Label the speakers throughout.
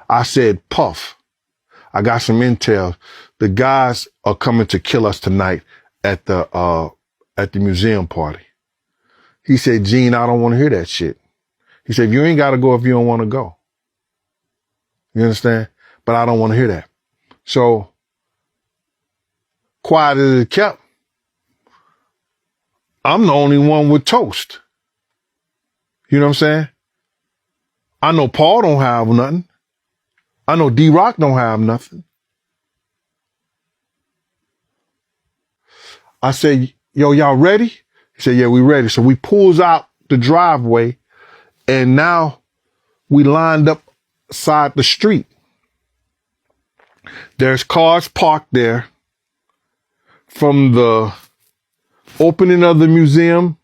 Speaker 1: I said, Puff, I got some intel. The guys are coming to kill us tonight at the museum party. He said, Gene, I don't want to hear that shit. He said, you ain't got to go if you don't want to go. You understand? But I don't want to hear that. So, quiet as it kept, I'm the only one with toast. You know what I'm saying? I know Paul don't have nothing. I know D-Rock don't have nothing. I said, yo, y'all ready? He said, yeah, we ready. So we pulls out the driveway, and now we lined up side the street. There's cars parked there from the opening of the museum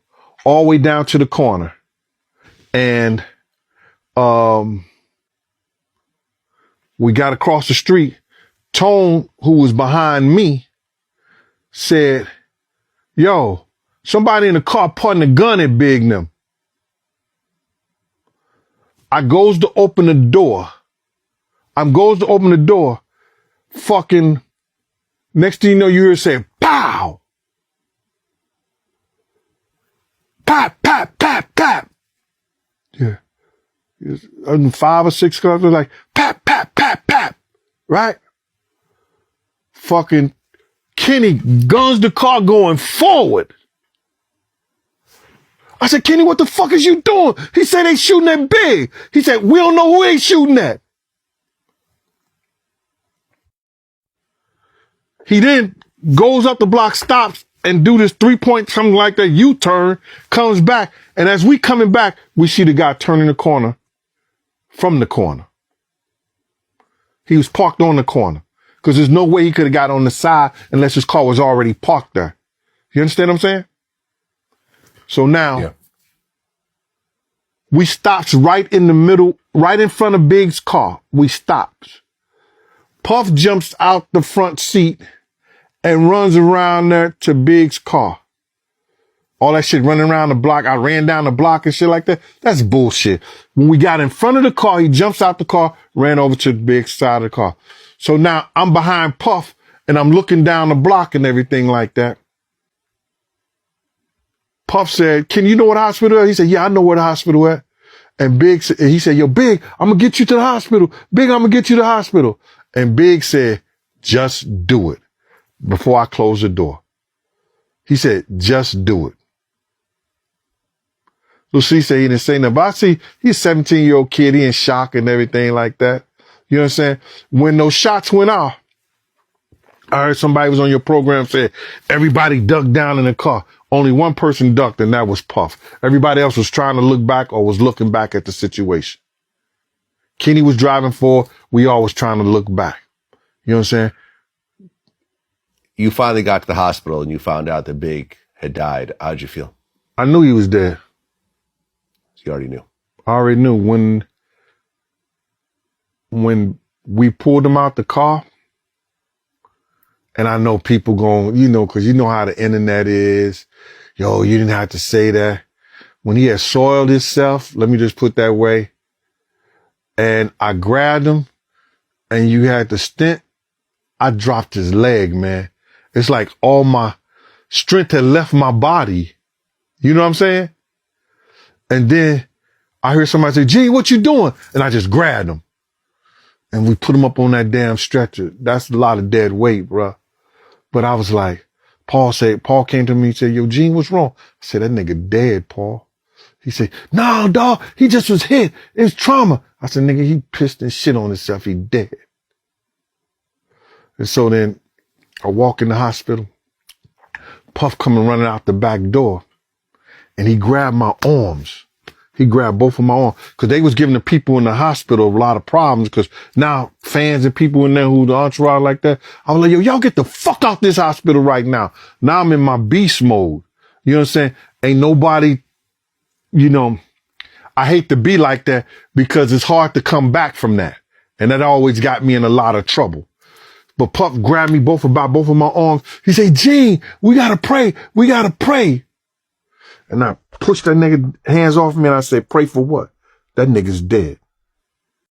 Speaker 1: all the way down to the corner. And we got across the street. Tone, who was behind me, said, yo, somebody in the car pointing a gun at Big and them. I goes to open the door. Fucking, next thing you know, you hear it say, pow! Pap, pap, pap, pap. Yeah. 5 or 6 cars were like, pap, pap, pap, pap. Right? Fucking Kenny guns the car going forward. I said, Kenny, what the fuck is you doing? He said they shooting at Big. He said, we don't know who they shooting at. He then goes up the block, stops, and do this 3-point, something like that, U-turn, comes back. And as we coming back, we see the guy turning the corner from the corner. He was parked on the corner because there's no way he could have got on the side unless his car was already parked there. You understand what I'm saying? So now we stops right in the middle, right in front of Big's car. We stops. Puff jumps out the front seat and runs around there to Big's car. All that shit running around the block. I ran down the block and shit like that. That's bullshit. When we got in front of the car, he jumps out the car, ran over to the Big's side of the car. So now I'm behind Puff and I'm looking down the block and everything like that. Puff said, Can you know what hospital is? He said, yeah, I know where the hospital is. And Big said, he said, yo, Big, I'm going to get you to the hospital. Big, I'm going to get you to the hospital. And Big said, just do it. Before I close the door. He said, just do it. So she said he didn't say nothing. But I see he's a 17-year-old kid. He in shock and everything like that. You know what I'm saying? When those shots went off, I heard somebody was on your program said, everybody ducked down in the car. Only one person ducked, and that was Puff. Everybody else was trying to look back or was looking back at the situation. Kenny was driving forward. We all was trying to look back. You know what I'm saying?
Speaker 2: You finally got to the hospital and you found out that Big had died. How'd you feel?
Speaker 1: I knew he was dead.
Speaker 2: You already knew.
Speaker 1: I already knew. When we pulled him out the car, and I know people going, you know, because you know how the internet is. Yo, you didn't have to say that. When he had soiled himself, let me just put that way, and I grabbed him, and you had the stent, I dropped his leg, man. It's like all my strength had left my body. You know what I'm saying? And then I hear somebody say, Gene, what you doing? And I just grabbed him. And we put him up on that damn stretcher. That's a lot of dead weight, bro. But I was like, Paul came to me and said, yo, Gene, what's wrong? I said, that nigga dead, Paul. He said, no, dog, he just was hit. It was trauma. I said, nigga, he pissed and shit on himself. He dead. And so then I walk in the hospital, Puff coming running out the back door, and he grabbed my arms. He grabbed both of my arms because they was giving the people in the hospital a lot of problems because now fans and people in there who the entourage like that, I was like, yo, y'all get the fuck out this hospital right now. Now I'm in my beast mode. You know what I'm saying? Ain't nobody, you know, I hate to be like that because it's hard to come back from that. And that always got me in a lot of trouble. But Puff grabbed me both of my arms. He said, Gene, we gotta pray. We gotta pray. And I pushed that nigga hands off me and I said, pray for what? That nigga's dead.